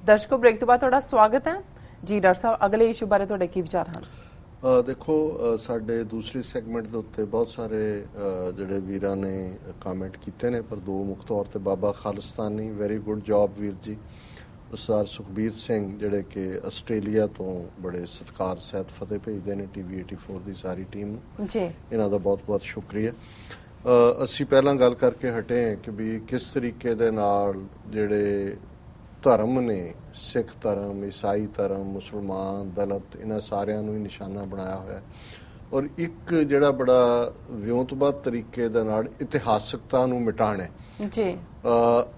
ਦਰਸ਼ਕੋ break ਤੋਂ ਬਾਅਦ ਤੁਹਾਡਾ ਸਵਾਗਤ ਹੈ ਜੀ। ਡਾਕਟਰ ਸਾਹਿਬ, ਅਗਲੇ ਇਸ਼ੂ ਬਾਰੇ ਤੁਹਾਡੇ ਕੀ ਵਿਚਾਰ ਹਨ? ਦੇਖੋ, ਸਾਡੇ ਦੂਸਰੀ ਸੈਗਮੈਂਟ ਦੇ ਉੱਤੇ ਬਹੁਤ ਸਾਰੇ ਜਿਹੜੇ ਵੀਰਾਂ ਨੇ ਕਮੈਂਟ ਕੀਤੇ ਨੇ, ਪਰ ਦੋ ਮੁੱਖ ਤੌਰ ਤੇ ਬਾਬਾ ਖਾਲਿਸਤਾਨੀ, ਵੈਰੀ ਗੁੱਡ ਜੌਬ ਵੀਰ ਜੀ। ਸਰ ਸੁਖਬੀਰ ਸਿੰਘ ਜਿਹੜੇ ਕਿ ਆਸਟ੍ਰੇਲੀਆ ਤੋਂ ਬੜੇ ਸਤਿਕਾਰ ਸਹਿਤ ਫਤਿਹ ਭੇਜਦੇ ਨੇ TV 84 ਦੀ ਸਾਰੀ ਟੀਮ ਨੂੰ ਜੀ, ਇਹਨਾਂ ਦਾ ਬਹੁਤ ਬਹੁਤ ਸ਼ੁਕਰੀਆ। ਅਸੀਂ ਪਹਿਲਾਂ ਗੱਲ ਕਰਕੇ ਹਟੇ ਹਾਂ ਕਿ ਵੀ ਕਿਸ ਤਰੀਕੇ ਦੇ ਨਾਲ ਜਿਹੜੇ ਧਰਮ ਨੇ, ਸਿੱਖ ਧਰਮ, ਈਸਾਈ ਧਰਮ, ਮੁਸਲਮਾਨ, ਦਲਿਤ, ਇਹਨਾਂ ਸਾਰਿਆਂ ਨੂੰ ਹੀ ਨਿਸ਼ਾਨਾ ਬਣਾਇਆ ਹੋਇਆ ਔਰ ਇੱਕ ਜਿਹੜਾ ਬੜਾ ਵਿਉਂਤਬੱਧ ਤਰੀਕੇ ਦੇ ਨਾਲ ਇਤਿਹਾਸਕਤਾ ਨੂੰ ਮਿਟਾਉਣਾ ਜੀ,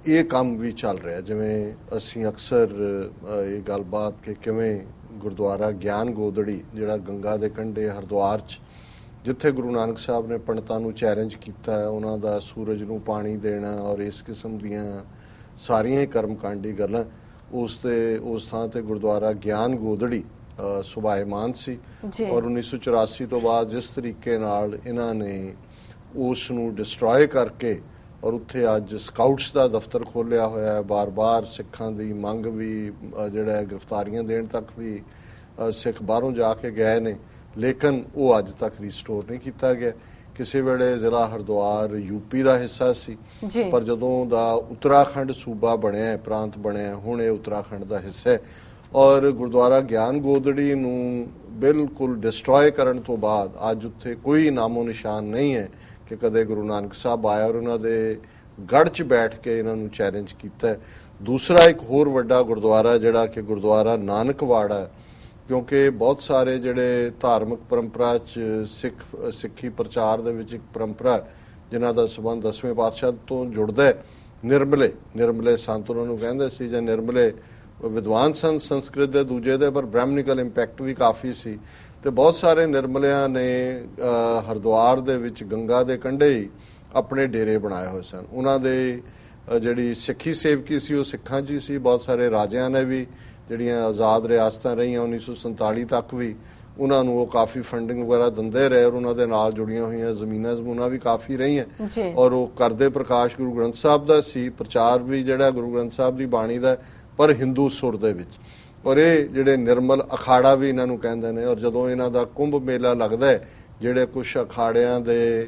ਇਹ ਕੰਮ ਵੀ ਚੱਲ ਰਿਹਾ। ਜਿਵੇਂ ਅਸੀਂ ਅਕਸਰ ਇਹ ਗੱਲਬਾਤ ਕਿ ਕਿਵੇਂ ਗੁਰਦੁਆਰਾ ਗਿਆਨ ਗੋਦੜੀ ਜਿਹੜਾ ਗੰਗਾ ਦੇ ਕੰਢੇ ਹਰਿਦੁਆਰ 'ਚ, ਜਿੱਥੇ ਗੁਰੂ ਨਾਨਕ ਸਾਹਿਬ ਨੇ ਪੰਡਤਾਂ ਨੂੰ ਚੈਲੰਜ ਕੀਤਾ ਹੈ, ਉਹਨਾਂ ਦਾ ਸੂਰਜ ਨੂੰ ਪਾਣੀ ਦੇਣਾ ਔਰ ਇਸ ਕਿਸਮ ਦੀਆਂ ਸਾਰੀਆਂ ਹੀ ਕਰਮਕਾਂਡੀ ਗੱਲਾਂ, ਉਸ ਥਾਂ ਤੇ ਗੁਰਦੁਆਰਾ ਗਿਆਨ ਗੋਦੜੀ ਸੁਭਾਇਮਾਨ ਸੀ ਔਰ 1984 ਤੋਂ ਬਾਅਦ ਜਿਸ ਤਰੀਕੇ ਨਾਲ ਇਹਨਾਂ ਨੇ ਉਸ ਨੂੰ ਡਿਸਟਰੋਏ ਕਰਕੇ ਔਰ ਉੱਥੇ ਅੱਜ ਸਕਾਊਟਸ ਦਾ ਦਫ਼ਤਰ ਖੋਲ੍ਹਿਆ ਹੋਇਆ ਹੈ। ਬਾਰ-ਬਾਰ ਸਿੱਖਾਂ ਦੀ ਮੰਗ ਵੀ ਜਿਹੜਾ ਗ੍ਰਿਫਤਾਰੀਆਂ ਦੇਣ ਤੱਕ ਵੀ ਸਿੱਖ ਬਾਹਰੋਂ ਜਾ ਕੇ ਗਏ ਨੇ, ਲੇਕਿਨ ਉਹ ਅੱਜ ਤੱਕ ਰੀਸਟੋਰ ਨਹੀਂ ਕੀਤਾ ਗਿਆ। ਕਿਸੇ ਵੇਲੇ ਜ਼ਿਲ੍ਹਾ ਹਰਿਦੁਆਰ ਯੂਪੀ ਦਾ ਹਿੱਸਾ ਸੀ, ਪਰ ਜਦੋਂ ਦਾ ਉੱਤਰਾਖੰਡ ਸੂਬਾ ਬਣਿਆ, ਪ੍ਰਾਂਤ ਬਣਿਆ, ਹੁਣ ਇਹ ਉੱਤਰਾਖੰਡ ਦਾ ਹਿੱਸਾ ਹੈ। ਔਰ ਗੁਰਦੁਆਰਾ ਗਿਆਨ ਗੋਦੜੀ ਨੂੰ ਬਿਲਕੁਲ ਡਿਸਟਰੋਏ ਕਰਨ ਤੋਂ ਬਾਅਦ ਅੱਜ ਉੱਥੇ ਕੋਈ ਨਾਮੋ ਨਿਸ਼ਾਨ ਨਹੀਂ ਹੈ ਕਿ ਕਦੇ ਗੁਰੂ ਨਾਨਕ ਸਾਹਿਬ ਆਇਆ ਔਰ ਉਹਨਾਂ ਦੇ ਗੜ੍ਹ 'ਚ ਬੈਠ ਕੇ ਇਹਨਾਂ ਨੂੰ ਚੈਲੰਜ ਕੀਤਾ। ਦੂਸਰਾ ਇੱਕ ਹੋਰ ਵੱਡਾ ਗੁਰਦੁਆਰਾ ਜਿਹੜਾ ਕਿ ਗੁਰਦੁਆਰਾ ਨਾਨਕਵਾੜਾ, ਕਿਉਂਕਿ ਬਹੁਤ ਸਾਰੇ ਜਿਹੜੇ ਧਾਰਮਿਕ ਪਰੰਪਰਾ 'ਚ ਸਿੱਖੀ ਪ੍ਰਚਾਰ ਦੇ ਵਿੱਚ ਇੱਕ ਪਰੰਪਰਾ ਜਿਨ੍ਹਾਂ ਦਾ ਸੰਬੰਧ 10ਵੇਂ ਪਾਤਸ਼ਾਹ ਤੋਂ ਜੁੜਦਾ, ਨਿਰਮਲੇ ਸੰਤ ਉਹਨਾਂ ਨੂੰ ਕਹਿੰਦੇ ਸੀ, ਜਾਂ ਨਿਰਮਲੇ ਵਿਦਵਾਨ ਸਨ ਸੰਸਕ੍ਰਿਤ ਦੇ ਦੂਜੇ ਦੇ, ਪਰ ਬ੍ਰਹਮਨਿਕਲ ਇੰਪੈਕਟ ਵੀ ਕਾਫੀ ਸੀ। ਤੇ ਬਹੁਤ ਸਾਰੇ ਨਿਰਮਲਿਆਂ ਨੇ ਹਰਿਦੁਆਰ ਦੇ ਵਿੱਚ ਗੰਗਾ ਦੇ ਕੰਢੇ ਹੀ ਆਪਣੇ ਡੇਰੇ ਬਣਾਏ ਹੋਏ ਸਨ। ਉਹਨਾਂ ਦੇ ਜਿਹੜੀ ਸਿੱਖੀ ਸੇਵਕੀ ਸੀ ਉਹ ਸਿੱਖਾਂ 'ਚ ਹੀ ਸੀ। ਬਹੁਤ ਸਾਰੇ ਰਾਜਿਆਂ ਨੇ ਵੀ ਜਿਹੜੀਆਂ ਆਜ਼ਾਦ ਰਿਆਸਤਾਂ ਰਹੀਆਂ 1947 ਤੱਕ ਵੀ ਉਹਨਾਂ ਨੂੰ ਉਹ ਕਾਫੀ ਫੰਡਿੰਗ ਵਗੈਰਾ ਦਿੰਦੇ ਰਹੇ ਔਰ ਉਹਨਾਂ ਦੇ ਨਾਲ ਜੁੜੀਆਂ ਹੋਈਆਂ ਜ਼ਮੀਨਾਂ ਵੀ ਕਾਫੀ ਰਹੀਆਂ ਔਰ ਉਹ ਕਰਦੇ ਪ੍ਰਕਾਸ਼ ਗੁਰੂ ਗ੍ਰੰਥ ਸਾਹਿਬ ਦਾ ਸੀ, ਪ੍ਰਚਾਰ ਵੀ ਜਿਹੜਾ ਗੁਰੂ ਗ੍ਰੰਥ ਸਾਹਿਬ ਦੀ ਬਾਣੀ ਦਾ, ਪਰ ਹਿੰਦੂ ਸੁਰ ਦੇ ਵਿੱਚ। ਔਰ ਇਹ ਜਿਹੜੇ ਨਿਰਮਲ ਅਖਾੜਾ ਵੀ ਇਹਨਾਂ ਨੂੰ ਕਹਿੰਦੇ ਨੇ। ਔਰ ਜਦੋਂ ਇਹਨਾਂ ਦਾ ਕੁੰਭ ਮੇਲਾ ਲੱਗਦਾ ਹੈ, ਜਿਹੜੇ ਕੁਛ ਅਖਾੜਿਆਂ ਦੇ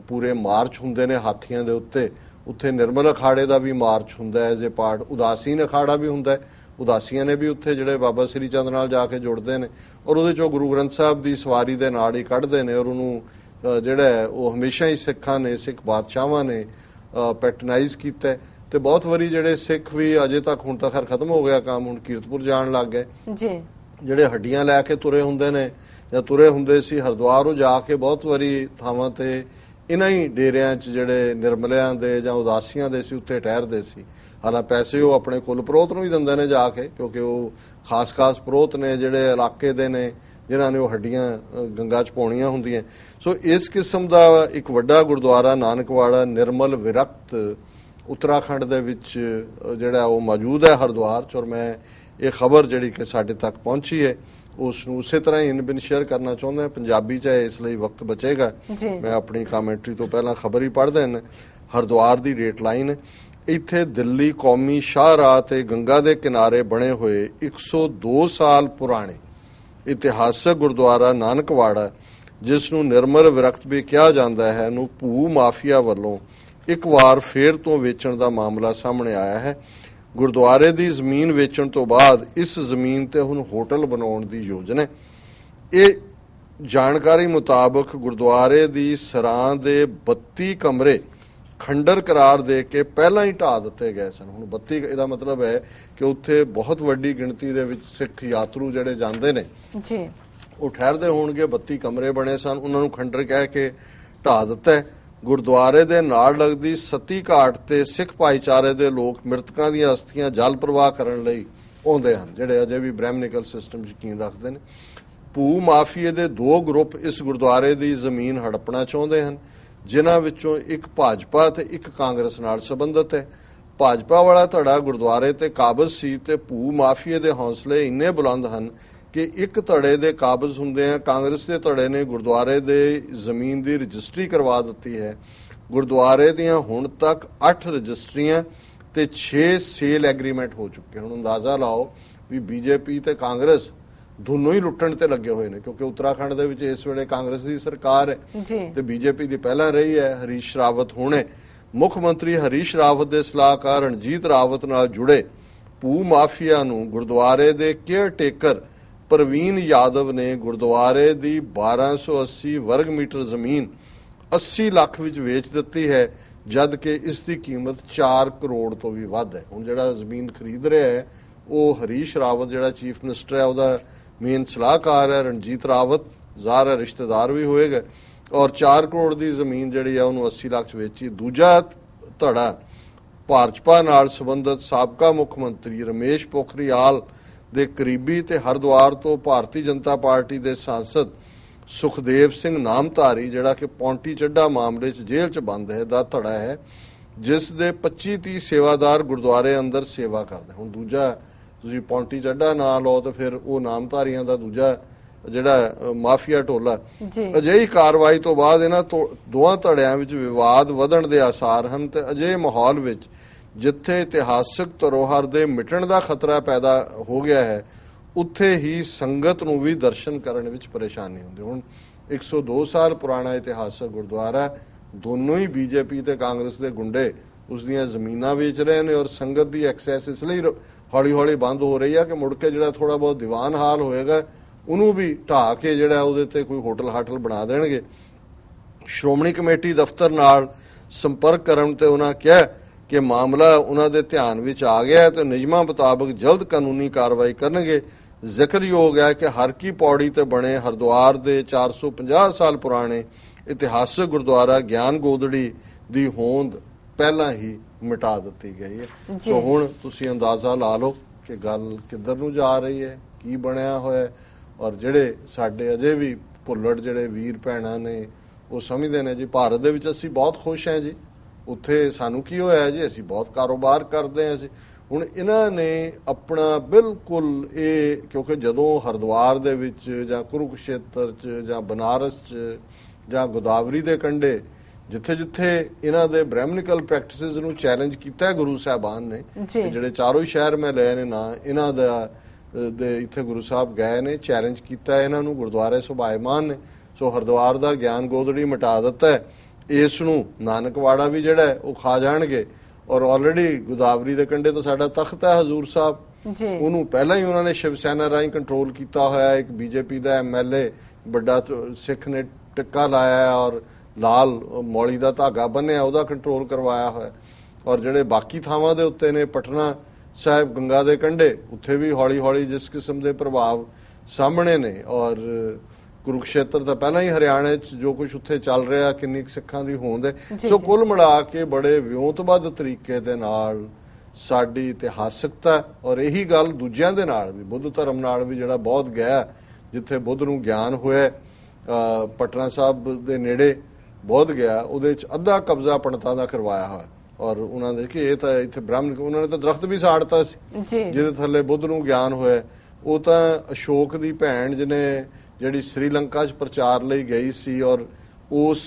ਪੂਰੇ ਮਾਰਚ ਹੁੰਦੇ ਨੇ ਹਾਥੀਆਂ ਦੇ ਉੱਤੇ, ਉੱਥੇ ਨਿਰਮਲ ਅਖਾੜੇ ਦਾ ਵੀ ਮਾਰਚ ਹੁੰਦਾ ਐਜ਼ ਏ ਪਾਰਟ। ਉਦਾਸੀਨ ਅਖਾੜਾ ਵੀ ਹੁੰਦਾ, ਉਦਾਸੀਆਂ ਨੇ ਵੀ ਉੱਥੇ ਜਿਹੜੇ ਬਾਬਾ ਸ੍ਰੀ ਚੰਦ ਨਾਲ ਜਾ ਕੇ ਜੁੜਦੇ ਨੇ ਔਰ ਉਹਦੇ 'ਚੋਂ ਗੁਰੂ ਗ੍ਰੰਥ ਸਾਹਿਬ ਦੀ ਸਵਾਰੀ ਦੇ ਨਾਲ ਹੀ ਕੱਢਦੇ ਨੇ ਔਰ ਉਹਨੂੰ ਜਿਹੜਾ ਉਹ ਹਮੇਸ਼ਾ ਹੀ ਸਿੱਖਾਂ ਨੇ, ਸਿੱਖ ਬਾਦਸ਼ਾਹਾਂ ਨੇ ਪੈਟਰਨਾਈਜ਼ ਕੀਤਾ। ਤੇ ਬਹੁਤ ਵਾਰੀ ਜਿਹੜੇ ਸਿੱਖ ਵੀ ਅਜੇ ਤੱਕ, ਹੁਣ ਤਾਂ ਖੈਰ ਖਤਮ ਹੋ ਗਿਆ ਕੰਮ, ਹੁਣ ਕੀਰਤਪੁਰ ਜਾਣ ਲੱਗ ਗਏ ਜੀ, ਜਿਹੜੇ ਹੱਡੀਆਂ ਲੈ ਕੇ ਤੁਰੇ ਹੁੰਦੇ ਨੇ ਜਾਂ ਤੁਰੇ ਹੁੰਦੇ ਸੀ ਹਰਿਦੁਆਰ, ਉਹ ਜਾ ਕੇ ਬਹੁਤ ਵਾਰੀ ਥਾਵਾਂ ਤੇ ਇਹਨਾਂ ਹੀ ਡੇਰਿਆਂ 'ਚ ਜਿਹੜੇ ਨਿਰਮਲਿਆਂ ਦੇ ਜਾਂ ਉਦਾਸੀਆਂ ਦੇ ਸੀ ਉੱਥੇ ਠਹਿਰਦੇ ਸੀ। ਹਾਲਾਂਕਿ ਪੈਸੇ ਉਹ ਆਪਣੇ ਕੁੱਲ ਪ੍ਰੋਤ ਨੂੰ ਹੀ ਦਿੰਦੇ ਨੇ ਜਾ ਕੇ, ਕਿਉਂਕਿ ਉਹ ਖਾਸ ਪ੍ਰੋਤ ਨੇ ਜਿਹੜੇ ਇਲਾਕੇ ਦੇ ਨੇ ਜਿਨ੍ਹਾਂ ਨੇ ਉਹ ਹੱਡੀਆਂ ਗੰਗਾ 'ਚ ਪਾਉਣੀਆਂ ਹੁੰਦੀਆਂ। ਸੋ ਇਸ ਕਿਸਮ ਦਾ ਇੱਕ ਵੱਡਾ ਗੁਰਦੁਆਰਾ ਨਾਨਕਵਾੜਾ ਨਿਰਮਲ ਵਿਰਕਤ ਉੱਤਰਾਖੰਡ ਦੇ ਵਿੱਚ ਜਿਹੜਾ ਉਹ ਮੌਜੂਦ ਹੈ ਹਰਿਦੁਆਰ 'ਚ। ਔਰ ਮੈਂ ਇਹ ਖਬਰ ਜਿਹੜੀ ਕਿ ਸਾਡੇ ਤੱਕ ਪਹੁੰਚੀ ਹੈ ਉਸ ਨੂੰ ਉਸੇ ਤਰ੍ਹਾਂ ਹੀ ਇਨ ਸ਼ੇਅਰ ਕਰਨਾ ਚਾਹੁੰਦਾ। ਪੰਜਾਬੀ 'ਚ ਹੈ, ਇਸ ਲਈ ਵਕਤ ਬਚੇਗਾ, ਮੈਂ ਆਪਣੀ ਕਾਮੈਂਟਰੀ ਤੋਂ ਪਹਿਲਾਂ ਖਬਰ ਹੀ ਪੜ੍ਹਦੇ ਨੇ। ਹਰਿਦੁਆਰ ਦੀ ਰੇਟ ਲਾਈਨ, ਇੱਥੇ ਦਿੱਲੀ ਕੌਮੀ ਸ਼ਾਹਰਾਹ ਤੇ ਗੰਗਾ ਦੇ ਕਿਨਾਰੇ ਬਣੇ ਹੋਏ 102 ਸਾਲ ਪੁਰਾਣੇ ਇਤਿਹਾਸਕ ਗੁਰਦੁਆਰਾ ਨਾਨਕਵਾੜਾ, ਜਿਸ ਨੂੰ ਨਿਰਮਲ ਵਿਰਕਤ ਵੀ ਕਿਹਾ ਜਾਂਦਾ ਹੈ, ਨੂੰ ਭੂ ਮਾਫੀਆ ਵੱਲੋਂ ਇੱਕ ਵਾਰ ਫੇਰ ਤੋਂ ਵੇਚਣ ਦਾ ਮਾਮਲਾ ਸਾਹਮਣੇ ਆਇਆ ਹੈ। ਗੁਰਦੁਆਰੇ ਦੀ ਜ਼ਮੀਨ ਵੇਚਣ ਤੋਂ ਬਾਅਦ ਇਸ ਜ਼ਮੀਨ ਤੇ ਹੁਣ ਹੋਟਲ ਬਣਾਉਣ ਦੀ ਯੋਜਨਾ ਹੈ। ਇਹ ਜਾਣਕਾਰੀ ਮੁਤਾਬਕ ਗੁਰਦੁਆਰੇ ਦੀ ਸਰਾਂ ਦੇ 32 ਕਮਰੇ ਖੰਡਰ ਕਰਾਰ ਦੇ ਕੇ ਪਹਿਲਾਂ ਹੀ ਢਾਹ ਦਿੱਤੇ ਗਏ ਸਨ। ਹੁਣ 32 ਇਹਦਾ ਮਤਲਬ ਹੈ ਕਿ ਉੱਥੇ ਬਹੁਤ ਵੱਡੀ ਗਿਣਤੀ ਦੇ ਵਿੱਚ ਸਿੱਖ ਯਾਤਰੂ ਜਿਹੜੇ ਜਾਂਦੇ ਨੇ ਜੀ, ਉਹ ਠਹਿਰਦੇ ਹੋਣਗੇ। 32 ਕਮਰੇ ਬਣੇ ਸਨ, ਉਹਨਾਂ ਨੂੰ ਖੰਡਰ ਕਹਿ ਕੇ ਢਾਹ ਦਿੱਤਾ। ਗੁਰਦੁਆਰੇ ਦੇ ਨਾਲ ਲੱਗਦੀ ਸਤੀ ਘਾਟ ਤੇ ਸਿੱਖ ਭਾਈਚਾਰੇ ਦੇ ਲੋਕ ਮ੍ਰਿਤਕਾਂ ਦੀਆਂ ਅਸਥੀਆਂ ਜਲ ਪ੍ਰਵਾਹ ਕਰਨ ਲਈ ਆਉਂਦੇ ਹਨ, ਜਿਹੜੇ ਅਜੇ ਵੀ ਬ੍ਰਹਮਨਿਕਲ ਸਿਸਟਮ ਯਕੀਨ ਰੱਖਦੇ ਨੇ। ਭੂ ਮਾਫੀਏ ਦੇ 2 ਗਰੁੱਪ ਇਸ ਗੁਰਦੁਆਰੇ ਦੀ ਜ਼ਮੀਨ ਹੜਪਣਾ ਚਾਹੁੰਦੇ ਹਨ, ਜਿਨ੍ਹਾਂ ਵਿੱਚੋਂ ਇੱਕ ਭਾਜਪਾ ਤੇ ਇੱਕ ਕਾਂਗਰਸ ਨਾਲ ਸੰਬੰਧਿਤ ਹੈ। ਭਾਜਪਾ ਵਾਲਾ ਧੜਾ ਗੁਰਦੁਆਰੇ ਤੇ ਕਾਬਜ਼ ਸੀ ਤੇ ਭੂ ਮਾਫੀਏ ਦੇ ਹੌਸਲੇ ਇੰਨੇ ਬੁਲੰਦ ਹਨ ਕਿ ਇੱਕ ਧੜੇ ਦੇ ਕਾਬਜ਼ ਹੁੰਦੇ ਆ ਕਾਂਗਰਸ ਦੇ ਧੜੇ ਨੇ ਗੁਰਦੁਆਰੇ ਦੇ ਜ਼ਮੀਨ ਦੀ ਰਜਿਸਟਰੀ ਕਰਵਾ ਦਿੱਤੀ ਹੈ। ਗੁਰਦੁਆਰੇ ਦੀਆਂ ਹੁਣ ਤੱਕ 8 ਰਜਿਸਟਰੀਆਂ ਤੇ 6 ਸੇਲ ਐਗਰੀਮੈਂਟ ਹੋ ਚੁੱਕੇ। ਹੁਣ ਅੰਦਾਜ਼ਾ ਲਾਓ ਵੀ ਬੀਜੇਪੀ ਤੇ ਕਾਂਗਰਸ ਦੋਨੋਂ ਹੀ ਲੁੱਟਣ ਤੇ ਲੱਗੇ ਹੋਏ ਨੇ, ਕਿਉਂਕਿ ਉੱਤਰਾਖੰਡ ਦੇ ਵਿੱਚ ਇਸ ਵੇਲੇ ਕਾਂਗਰਸ ਦੀ ਸਰਕਾਰ ਹੈ ਤੇ ਬੀਜੇਪੀ ਦੀ ਪਹਿਲਾਂ ਰਹੀ ਹੈ। ਹਰੀਸ਼ ਰਾਵਤ ਹੁਣੇ ਮੁੱਖ ਮੰਤਰੀ ਹਰੀਸ਼ ਰਾਵਤ ਦੇ ਸਲਾਹਕਾਰ ਰਣਜੀਤ ਰਾਵਤ ਨਾਲ ਜੁੜੇ ਭੂ ਮਾਫੀਆ ਨੂੰ ਗੁਰਦੁਆਰੇ ਦੇ ਕੇਅਰ ਟੇਕਰ ਪ੍ਰਵੀਨ ਯਾਦਵ ਨੇ ਗੁਰਦੁਆਰੇ ਦੀ 1280 ਵਰਗ ਮੀਟਰ ਜ਼ਮੀਨ 80 ਲੱਖ ਵਿੱਚ ਵੇਚ ਦਿੱਤੀ ਹੈ, ਜਦ ਕਿ ਇਸ ਦੀ ਕੀਮਤ 4 ਕਰੋੜ ਤੋਂ ਵੀ ਵੱਧ ਹੈ। ਹੁਣ ਜਿਹੜਾ ਜ਼ਮੀਨ ਖਰੀਦ ਰਿਹਾ ਹੈ ਉਹ ਹਰੀਸ਼ ਰਾਵਤ ਜਿਹੜਾ ਚੀਫ ਮਿਨਿਸਟਰ ਹੈ ਉਹਦਾ ਮੇਨ ਸਲਾਹਕਾਰ ਹੈ ਰਣਜੀਤ ਰਾਵਤ, ਜ਼ਾਹਰ ਹੈ ਰਿਸ਼ਤੇਦਾਰ ਵੀ ਹੋਏਗਾ, ਔਰ 4 ਕਰੋੜ ਦੀ ਜ਼ਮੀਨ ਜਿਹੜੀ ਹੈ ਉਹਨੂੰ 80 ਲੱਖ 'ਚ ਵੇਚੀ। ਦੂਜਾ ਧੜਾ ਭਾਜਪਾ ਨਾਲ ਸੰਬੰਧਿਤ ਸਾਬਕਾ ਮੁੱਖ ਮੰਤਰੀ ਰਮੇਸ਼ ਪੋਖਰੀਆਲ ਦੇ ਕਰੀਬੀ ਤੇ ਹਰਿਦੁਆਰ ਤੋਂ ਭਾਰਤੀ ਜਨਤਾ ਪਾਰਟੀ ਦੇ ਸਾਂਸਦ ਸੁਖਦੇਵ ਸਿੰਘ ਨਾਮਧਾਰੀ, ਜਿਹੜਾ ਕਿ ਪੌਂਟੀ ਚੱਡਾ ਮਾਮਲੇ 'ਚ ਜੇਲ੍ਹ 'ਚ ਬੰਦ ਹੈ, ਦਾ ਧੜਾ ਹੈ, ਜਿਸ ਦੇ 25-30 ਸੇਵਾਦਾਰ ਗੁਰਦੁਆਰੇ ਅੰਦਰ ਸੇਵਾ ਕਰਦੇ। ਹੁਣ ਦੂਜਾ ਤੁਸੀਂ ਪੌਂਟੀ ਚੱਡਾ ਨਾ ਲਓ ਤੇ ਫਿਰ ਉਹ ਨਾਮਧਾਰੀਆਂ ਦਾ ਦੂਜਾ ਜਿਹੜਾ ਮਾਫੀਆ ਟੋਲਾ। ਅਜਿਹੀ ਕਾਰਵਾਈ ਤੋਂ ਬਾਅਦ ਇਹਨਾਂ ਦੋਵਾਂ ਧੜਿਆਂ ਵਿੱਚ ਵਿਵਾਦ ਵਧਣ ਦੇ ਆਸਾਰ ਹਨ ਤੇ ਅਜਿਹੇ ਮਾਹੌਲ ਵਿੱਚ ਜਿੱਥੇ ਇਤਿਹਾਸਕ ਧਰੋਹਰ ਦੇ ਮਿਟਣ ਦਾ ਖਤਰਾ ਪੈਦਾ ਹੋ ਗਿਆ ਹੈ, ਉੱਥੇ ਹੀ ਸੰਗਤ ਨੂੰ ਵੀ ਦਰਸ਼ਨ ਕਰਨ ਵਿੱਚ ਪਰੇਸ਼ਾਨੀ ਹੁੰਦੀ। ਹੁਣ 102 ਸਾਲ ਪੁਰਾਣਾ ਇਤਿਹਾਸਕ ਗੁਰਦੁਆਰਾ, ਦੋਨੋਂ ਹੀ ਬੀਜੇਪੀ ਤੇ ਕਾਂਗਰਸ ਦੇ ਗੁੰਡੇ ਉਸ ਦੀਆਂ ਜ਼ਮੀਨਾਂ ਵੇਚ ਰਹੇ ਨੇ ਔਰ ਸੰਗਤ ਦੀ ਐਕਸੈਸ ਇਸ ਲਈ ਹੌਲੀ ਹੌਲੀ ਬੰਦ ਹੋ ਰਹੀ ਹੈ ਕਿ ਮੁੜ ਕੇ ਜਿਹੜਾ ਥੋੜਾ ਬਹੁਤ ਦੀਵਾਨ ਹਾਲ ਹੋਏਗਾ ਉਹਨੂੰ ਵੀ ਢਾਹ ਕੇ ਜਿਹੜਾ ਉਹਦੇ ਤੇ ਕੋਈ ਹੋਟਲ ਹਾਟਲ ਬਣਾ ਦੇਣਗੇ। ਸ਼੍ਰੋਮਣੀ ਕਮੇਟੀ ਦਫ਼ਤਰ ਨਾਲ ਸੰਪਰਕ ਕਰਨ ਤੇ ਉਹਨਾਂ ਕਿਹਾ ਕਿ ਮਾਮਲਾ ਉਹਨਾਂ ਦੇ ਧਿਆਨ ਵਿੱਚ ਆ ਗਿਆ ਤੇ ਨਿਯਮਾਂ ਮੁਤਾਬਕ ਜਲਦ ਕਾਨੂੰਨੀ ਕਾਰਵਾਈ ਕਰਨਗੇ। ਜ਼ਿਕਰਯੋਗ ਹੈ ਕਿ ਹਰ ਕੀ ਪੌੜੀ ਤੇ ਬਣੇ ਹਰਿਦੁਆਰ ਦੇ 450 ਸਾਲ ਪੁਰਾਣੇ ਇਤਿਹਾਸਕ ਗੁਰਦੁਆਰਾ ਗਿਆਨ ਗੋਦੜੀ ਦੀ ਹੋਂਦ ਪਹਿਲਾਂ ਹੀ ਮਿਟਾ ਦਿੱਤੀ ਗਈ ਹੈ। ਸੋ ਹੁਣ ਤੁਸੀਂ ਅੰਦਾਜ਼ਾ ਲਾ ਲਓ ਕਿ ਗੱਲ ਕਿੱਧਰ ਨੂੰ ਜਾ ਰਹੀ ਹੈ, ਕੀ ਬਣਿਆ ਹੋਇਆ। ਔਰ ਜਿਹੜੇ ਸਾਡੇ ਅਜੇ ਵੀ ਭੁੱਲੜ ਜਿਹੜੇ ਵੀਰ ਭੈਣਾਂ ਨੇ ਉਹ ਸਮਝਦੇ ਨੇ ਜੀ ਭਾਰਤ ਦੇ ਵਿੱਚ ਅਸੀਂ ਬਹੁਤ ਖੁਸ਼ ਹਾਂ ਜੀ, ਉੱਥੇ ਸਾਨੂੰ ਕੀ ਹੋਇਆ ਜੀ, ਅਸੀਂ ਬਹੁਤ ਕਾਰੋਬਾਰ ਕਰਦੇ ਹਾਂ ਅਸੀਂ। ਹੁਣ ਇਹਨਾਂ ਨੇ ਆਪਣਾ ਬਿਲਕੁਲ ਇਹ, ਕਿਉਂਕਿ ਜਦੋਂ ਹਰਿਦੁਆਰ ਦੇ ਵਿੱਚ ਜਾਂ ਕੁਰੂਕਸ਼ੇਤਰ 'ਚ ਜਾਂ ਬਨਾਰਸ 'ਚ ਜਾਂ ਗੋਦਾਵਰੀ ਦੇ ਕੰਢੇ ਜਿੱਥੇ ਜਿੱਥੇ ਇਹਨਾਂ ਦੇ ਬ੍ਰਹਿਮਨਿਕਲ ਪ੍ਰੈਕਟਿਸਿਸ ਨੂੰ ਚੈਲੰਜ ਕੀਤਾ ਹੈ ਗੁਰੂ ਸਾਹਿਬਾਨ ਨੇ, ਜਿਹੜੇ ਚਾਰੋਂ ਹੀ ਸ਼ਹਿਰ ਮੈਂ ਲਏ ਨੇ ਨਾ ਇਹਨਾਂ ਦਾ ਦੇ ਇੱਥੇ ਗੁਰੂ ਸਾਹਿਬ ਗਏ ਨੇ, ਚੈਲੰਜ ਕੀਤਾ ਇਹਨਾਂ ਨੂੰ, ਗੁਰਦੁਆਰੇ ਸੁਭਾਇਮਾਨ ਨੇ। ਸੋ ਹਰਿਦੁਆਰ ਦਾ ਗਿਆਨ ਗੋਦੜੀ ਮਿਟਾ ਦਿੱਤਾ ਹੈ, ਇਸ ਨੂੰ ਨਾਨਕਵਾੜਾ ਵੀ ਜਿਹੜਾ ਹੈ ਉਹ ਖਾ ਜਾਣਗੇ। ਔਰ ਆਲਰੇਡੀ ਗੋਦਾਵਰੀ ਦੇ ਕੰਢੇ ਤੋਂ ਸਾਡਾ ਤਖਤ ਹੈ ਹਜ਼ੂਰ ਸਾਹਿਬ, ਉਹਨੂੰ ਪਹਿਲਾਂ ਹੀ ਉਹਨਾਂ ਨੇ ਸ਼ਿਵ ਸੈਨਾ ਰਾਹੀਂ ਕੰਟਰੋਲ ਕੀਤਾ ਹੋਇਆ। ਇੱਕ ਬੀਜੇਪੀ ਦਾ ਐਮਐਲਏ ਵੱਡਾ ਸਿੱਖ ਨੇ ਟਿੱਕਾ ਲਾਇਆ ਔਰ ਲਾਲ ਮੌਲੀ ਦਾ ਧਾਗਾ ਬੰਨਿਆ, ਉਹਦਾ ਕੰਟਰੋਲ ਕਰਵਾਇਆ ਹੋਇਆ। ਔਰ ਜਿਹੜੇ ਬਾਕੀ ਥਾਵਾਂ ਦੇ ਉੱਤੇ ਨੇ, ਪਟਨਾ ਸਾਹਿਬ ਗੰਗਾ ਦੇ ਕੰਢੇ, ਉੱਥੇ ਵੀ ਹੌਲੀ ਹੌਲੀ ਜਿਸ ਕਿਸਮ ਦੇ ਪ੍ਰਭਾਵ ਸਾਹਮਣੇ ਨੇ। ਔਰ ਕੁਰੂਕਸ਼ੇਤਰ ਤਾਂ ਪਹਿਲਾਂ ਹੀ ਹਰਿਆਣੇ 'ਚ ਜੋ ਕੁਝ ਉੱਥੇ ਚੱਲ ਰਿਹਾ, ਕਿੰਨੀ ਸਿੱਖਾਂ ਦੀ ਹੋਂਦ ਹੈ। ਸੋ ਕੁੱਲ ਮਿਲਾ ਕੇ ਬੜੇ ਵਿਉਂਤਬੱਧ ਤਰੀਕੇ ਦੇ ਨਾਲ ਸਾਡੀ ਇਤਿਹਾਸਕਤਾ, ਔਰ ਇਹੀ ਗੱਲ ਦੂਜਿਆਂ ਦੇ ਨਾਲ ਵੀ, ਬੁੱਧ ਧਰਮ ਨਾਲ ਵੀ ਜਿਹੜਾ ਬਹੁਤ ਗਿਆ, ਜਿੱਥੇ ਬੁੱਧ ਨੂੰ ਗਿਆਨ ਹੋਇਆ, ਪਟਨਾ ਸਾਹਿਬ ਦੇ ਨੇੜੇ ਬੁੱਧ ਗਿਆ, ਉਹਦੇ 'ਚ ਅੱਧਾ ਕਬਜ਼ਾ ਪੰਡਤਾਂ ਦਾ ਕਰਵਾਇਆ ਹੋਇਆ। ਔਰ ਉਹਨਾਂ ਦੇ ਕਿ ਇਹ ਤਾਂ ਇੱਥੇ ਬ੍ਰਾਹਮਣ, ਉਹਨਾਂ ਨੇ ਤਾਂ ਦਰਖਤ ਵੀ ਸਾੜਤਾ ਸੀ ਜਿਹਦੇ ਥੱਲੇ ਬੁੱਧ ਨੂੰ ਗਿਆਨ ਹੋਇਆ। ਉਹ ਤਾਂ ਅਸ਼ੋਕ ਦੀ ਭੈਣ ਜਿਹਨੇ ਜਿਹੜੀ ਸ੍ਰੀਲੰਕਾ 'ਚ ਪ੍ਰਚਾਰ ਲਈ ਗਈ ਸੀ ਔਰ ਉਸ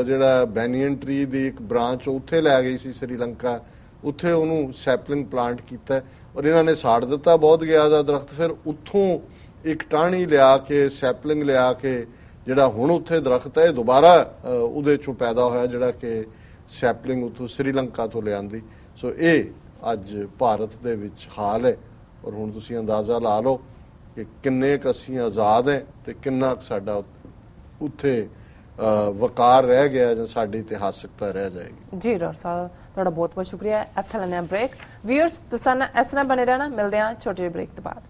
ਜਿਹੜਾ ਬੈਨੀਅਨ ਟਰੀ ਦੀ ਇੱਕ ਬ੍ਰਾਂਚ ਉੱਥੇ ਲੈ ਗਈ ਸੀ ਸ੍ਰੀਲੰਕਾ, ਉੱਥੇ ਉਹਨੂੰ ਸੈਪਲਿੰਗ ਪਲਾਂਟ ਕੀਤਾ ਔਰ ਇਹਨਾਂ ਨੇ ਸਾੜ ਦਿੱਤਾ ਬਹੁਤ ਗਿਆ ਦਾ ਦਰਖਤ। ਫਿਰ ਉੱਥੋਂ ਇੱਕ ਟਾਹਣੀ ਲਿਆ ਕੇ, ਸੈਪਲਿੰਗ ਲਿਆ ਕੇ, ਜਿਹੜਾ ਹੁਣ ਉੱਥੇ ਦਰਖਤ ਹੈ ਦੁਬਾਰਾ ਉਹਦੇ 'ਚੋਂ ਪੈਦਾ ਹੋਇਆ, ਜਿਹੜਾ ਕਿ ਸੈਪਲਿੰਗ ਉੱਥੋਂ ਸ੍ਰੀਲੰਕਾ ਤੋਂ ਲਿਆਂਦੀ। ਸੋ ਇਹ ਅੱਜ ਭਾਰਤ ਦੇ ਵਿੱਚ ਹਾਲ ਹੈ। ਔਰ ਹੁਣ ਤੁਸੀਂ ਅੰਦਾਜ਼ਾ ਲਾ ਲਓ ਕਿ ਕਿੰਨੇ ਕੁ ਅਸੀਂ ਆਜ਼ਾਦ ਹੈ ਤੇ ਕਿੰਨਾ ਕੁ ਸਾਡਾ ਉੱਥੇ ਵਕਾਰ ਰਹਿ ਗਿਆ ਜਾਂ ਸਾਡੀ ਇਤਿਹਾਸਕਤਾ ਰਹਿ ਜਾਏਗੀ। ਜੀ ਡਾਕਟਰ ਸਾਹਿਬ, ਤੁਹਾਡਾ ਬਹੁਤ ਬਹੁਤ ਸ਼ੁਕਰੀਆ। ਇੱਥੇ ਲੈਣੇ ਬ੍ਰੇਕ। ਵੀਅਰਸ ਤੁਸੀਂ ਇਸ ਨਾਲ ਬਣੇ ਰਹਿਣਾ, ਮਿਲਦੇ ਹਾਂ ਛੋਟੇ ਜਿਹੇ ਬ੍ਰੇਕ ਤੋਂ ਬਾਅਦ।